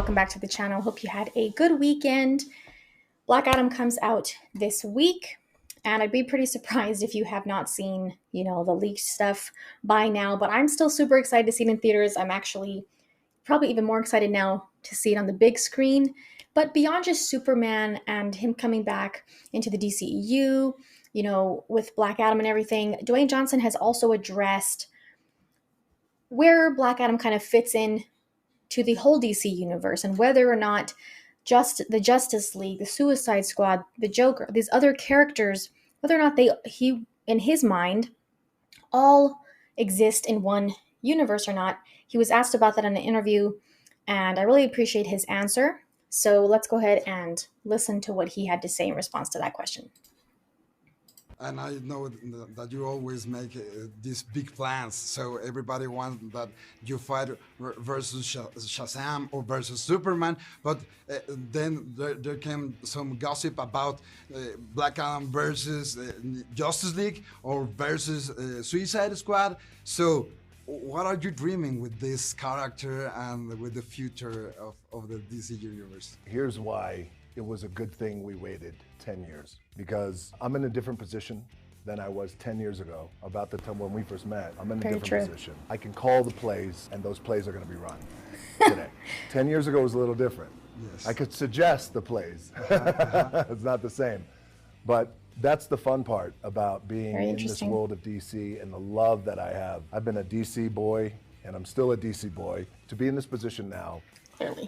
welcome back to the channel. Hope you had a good weekend. Black Adam comes out this week, and I'd be pretty surprised if you have not seen, the leaked stuff by now, but I'm still super excited to see it in theaters. I'm actually probably even more excited now to see it on the big screen. But beyond just Superman and him coming back into the DCEU, with Black Adam and everything, Dwayne Johnson has also addressed where Black Adam kind of fits in to the whole DC universe and whether or not just the Justice League, the Suicide Squad, the Joker, these other characters, whether or not he in his mind all exist in one universe or not. He was asked about that in an interview, and I really appreciate his answer. So let's go ahead and listen to what he had to say in response to that question. And I know that you always make these big plans, so everybody wants that you fight versus Shazam or versus Superman, but then there came some gossip about Black Adam versus Justice League or versus Suicide Squad. So what are you dreaming with this character and with the future of the DC universe? Here's why it was a good thing we waited 10 years, because I'm in a different position than I was 10 years ago, about the time when we first met. I'm in a different position. I can call the plays, and those plays are going to be run today. 10 years ago was a little different. Yes. I could suggest the plays. It's not the same. But that's the fun part about being in this world of DC and the love that I have. I've been a DC boy, and I'm still a DC boy. To be in this position now,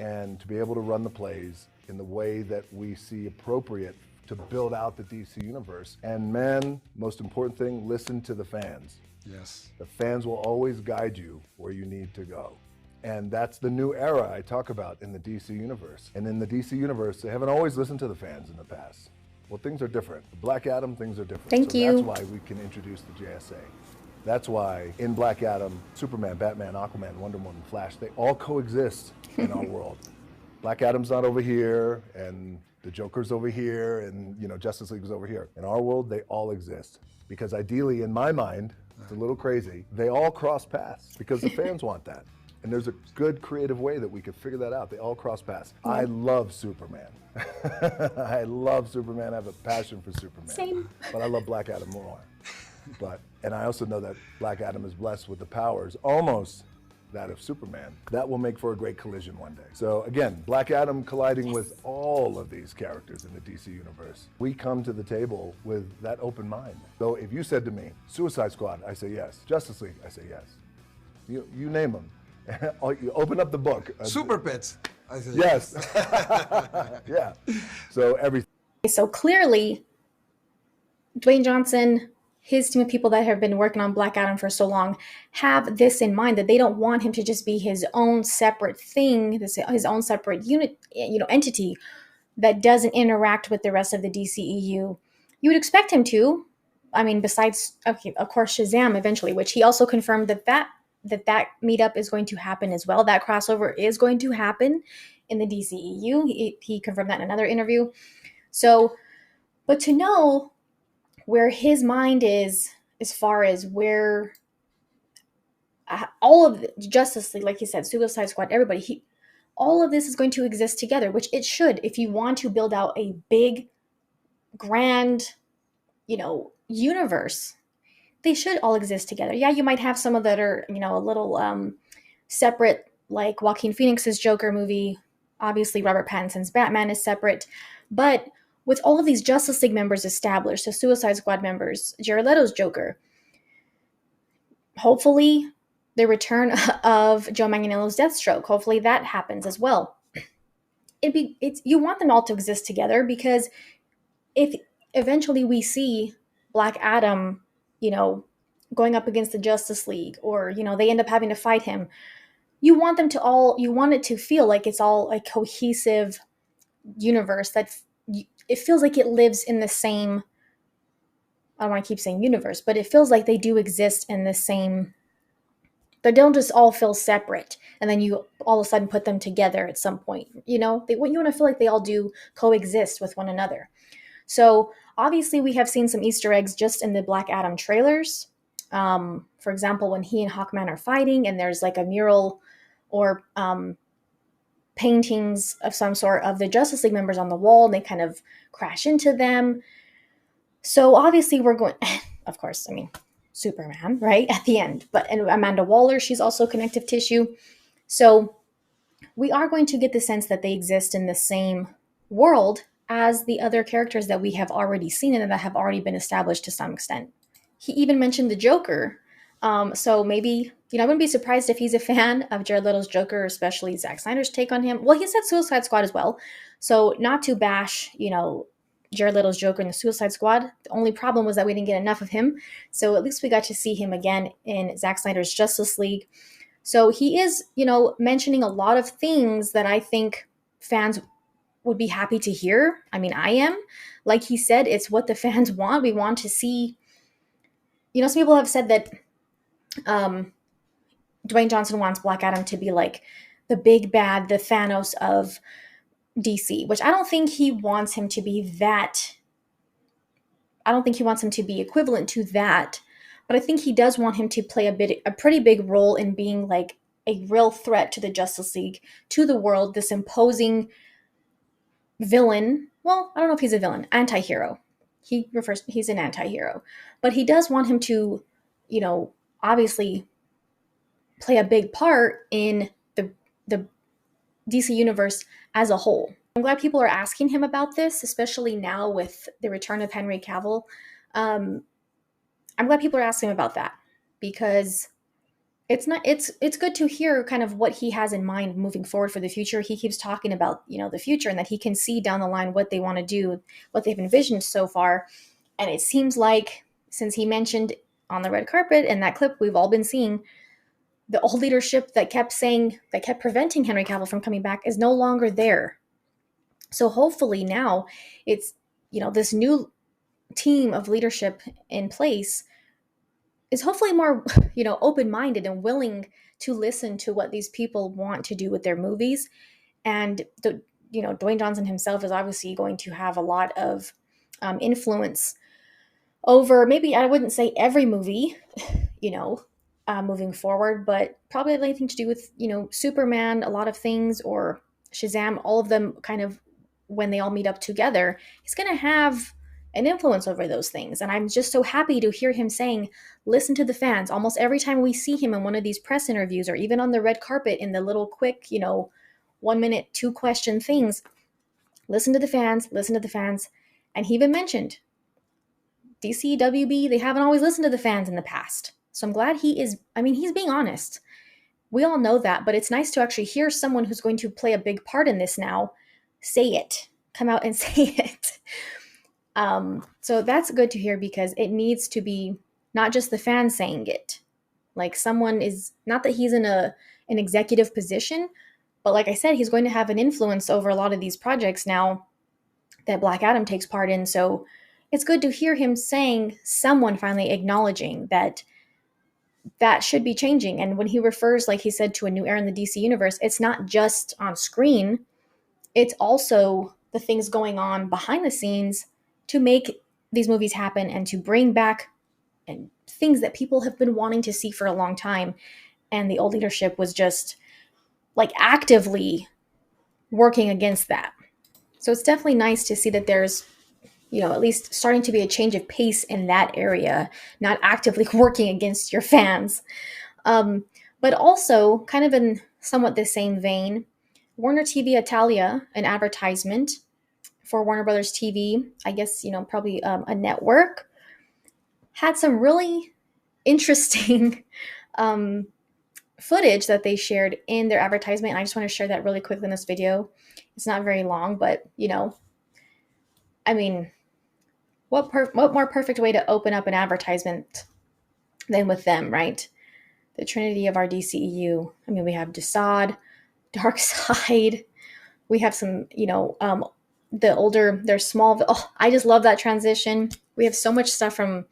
and to be able to run the plays in the way that we see appropriate to build out the DC universe. And man, most important thing, listen to the fans. Yes. The fans will always guide you where you need to go. And that's the new era I talk about in the DC universe. And in the DC universe, they haven't always listened to the fans in the past. Well, things are different. The Black Adam, things are different. Thank you. That's why we can introduce the JSA. That's why in Black Adam, Superman, Batman, Aquaman, Wonder Woman, Flash, they all coexist in our world. Black Adam's not over here, and the Joker's over here, and Justice League is over here. In our world, they all exist. Because ideally, in my mind, it's a little crazy, they all cross paths because the fans want that. And there's a good creative way that we could figure that out. They all cross paths. I love Superman. I love Superman. I have a passion for Superman. Same. But I love Black Adam more. And I also know that Black Adam is blessed with the powers almost that of Superman. That will make for a great collision one day. So again, Black Adam colliding with all of these characters in the DC universe. We come to the table with that open mind. So if you said to me, Suicide Squad, I say yes. Justice League, I say yes. You name them. You open up the book. Super Pets, I say yes. Yeah. So everything. So clearly, Dwayne Johnson, his team of people that have been working on Black Adam for so long, have this in mind, that they don't want him to just be his own separate thing, his own separate unit, entity that doesn't interact with the rest of the DCEU. You would expect him to. I mean, besides, of course, Shazam eventually, which he also confirmed that meetup is going to happen as well. That crossover is going to happen in the DCEU. He confirmed that in another interview. So, but to know where his mind is as far as where all of the Justice League, like he said, Suicide Squad, everybody, all of this is going to exist together, which it should if you want to build out a big, grand, universe. They should all exist together. Yeah, you might have some of that are, a little separate, like Joaquin Phoenix's Joker movie. Obviously, Robert Pattinson's Batman is separate, but with all of these Justice League members established, the Suicide Squad members, Jared Leto's Joker, hopefully the return of Joe Manganiello's Deathstroke, hopefully that happens as well. You want them all to exist together, because if eventually we see Black Adam, going up against the Justice League, or, they end up having to fight him, you want it to feel like it's all a cohesive universe it feels like it lives in the same, I don't want to keep saying universe, but it feels like they do exist in the same, they don't just all feel separate and then you all of a sudden put them together at some point. You want to feel like they all do coexist with one another. So obviously we have seen some Easter eggs just in the Black Adam trailers. For example, when he and Hawkman are fighting and there's like a mural or paintings of some sort of the Justice League members on the wall, and they kind of crash into them. So obviously we're going, of course, I mean, Superman, right, at the end. And Amanda Waller, she's also connective tissue. So we are going to get the sense that they exist in the same world as the other characters that we have already seen and that have already been established to some extent. He even mentioned the Joker. So maybe, I wouldn't be surprised if he's a fan of Jared Leto's Joker, especially Zack Snyder's take on him. Well, he said Suicide Squad as well. So not to bash, Jared Leto's Joker in the Suicide Squad. The only problem was that we didn't get enough of him. So at least we got to see him again in Zack Snyder's Justice League. So he is, mentioning a lot of things that I think fans would be happy to hear. I mean, I am. Like he said, it's what the fans want. We want to see, some people have said that Dwayne Johnson wants Black Adam to be like the big bad, the Thanos of DC, which I don't think he wants him to be that. I don't think he wants him to be equivalent to that. But I think he does want him to play a pretty big role in being like a real threat to the Justice League, to the world, this imposing villain. Well, I don't know if he's a villain, anti-hero. He's an anti-hero. But he does want him to, obviously play a big part in the DC universe as a whole. I'm glad people are asking him about this, especially now with the return of Henry Cavill. I'm glad people are asking him about that because it's good to hear kind of what he has in mind moving forward for the future. He keeps talking about, the future and that he can see down the line what they want to do, what they've envisioned so far. And it seems like since he mentioned on the red carpet and that clip we've all been seeing, the old leadership that kept preventing Henry Cavill from coming back is no longer there. So hopefully now it's, this new team of leadership in place is hopefully more, open-minded and willing to listen to what these people want to do with their movies. And, Dwayne Johnson himself is obviously going to have a lot of influence over, maybe I wouldn't say every movie, moving forward, but probably anything to do with, Superman, a lot of things, or Shazam, all of them kind of when they all meet up together, he's going to have an influence over those things. And I'm just so happy to hear him saying, listen to the fans. Almost every time we see him in one of these press interviews or even on the red carpet in the little quick, 1 minute, 2 question things, listen to the fans. And he even mentioned DC, WB, they haven't always listened to the fans in the past. So I'm glad he's being honest. We all know that, but it's nice to actually hear someone who's going to play a big part in this now say it, come out and say it. So that's good to hear because it needs to be not just the fans saying it. Like someone is, not that he's in an executive position, but like I said, he's going to have an influence over a lot of these projects now that Black Adam takes part in. So it's good to hear him saying, someone finally acknowledging that should be changing. And when he refers, like he said, to a new era in the DC universe, it's not just on screen. It's also the things going on behind the scenes to make these movies happen and to bring back and things that people have been wanting to see for a long time. And the old leadership was just like actively working against that. So it's definitely nice to see that there's, at least starting to be a change of pace in that area, not actively working against your fans. But also kind of in somewhat the same vein, Warner TV Italia, an advertisement for Warner Brothers TV, I guess, probably a network, had some really interesting footage that they shared in their advertisement. And I just want to share that really quickly in this video. It's not very long, but, what more perfect way to open up an advertisement than with them, right? The Trinity of our DCEU. We have Dceu, Darkseid. We have some, the older, their small. Oh, I just love that transition. We have so much stuff from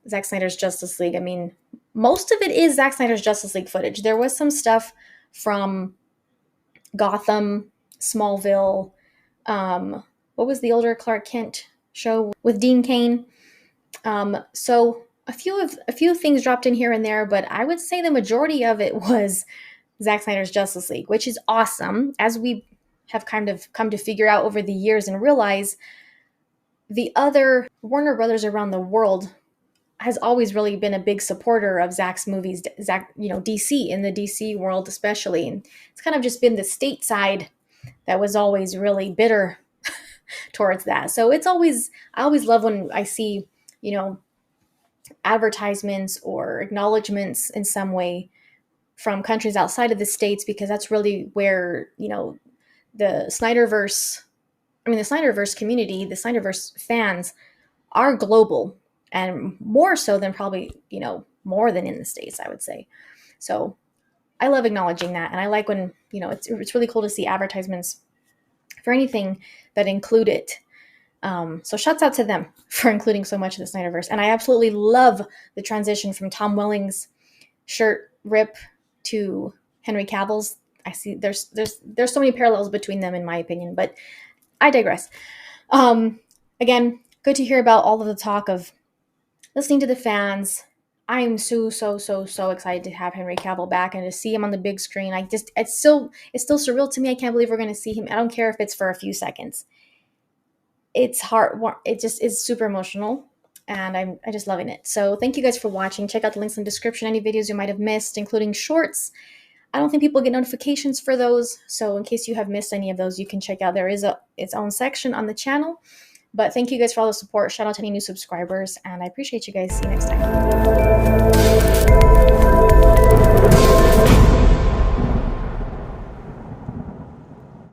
Zack Snyder's Justice League. Most of it is Zack Snyder's Justice League footage. There was some stuff from Gotham, Smallville. What was the older Clark Kent show with Dean Cain? So a few things dropped in here and there, but I would say the majority of it was Zack Snyder's Justice League, which is awesome, as we have kind of come to figure out over the years and realize the other Warner Brothers around the world has always really been a big supporter of Zack's movies, Zack, DC, in the DC world especially. And it's kind of just been the stateside that was always really bitter towards that. So I always love when I see, advertisements or acknowledgments in some way from countries outside of the States, because that's really where, the Snyderverse community, the Snyderverse fans are global, and more so than probably, more than in the States, I would say. So I love acknowledging that. And I like when, it's really cool to see advertisements for anything that include it. So shouts out to them for including so much of the Snyderverse. And I absolutely love the transition from Tom Welling's shirt rip to Henry Cavill's. I see there's so many parallels between them, in my opinion, but I digress. Again, good to hear about all of the talk of listening to the fans. I am so excited to have Henry Cavill back and to see him on the big screen. It's still surreal to me. I can't believe we're going to see him. I don't care if it's for a few seconds. It's hard. It just is super emotional, and I'm just loving it. So thank you guys for watching. Check out the links in the description. Any videos you might have missed, including shorts. I don't think people get notifications for those. So in case you have missed any of those, you can check out. There is its own section on the channel. But thank you guys for all the support. Shout out to any new subscribers, and I appreciate you guys. See you next time.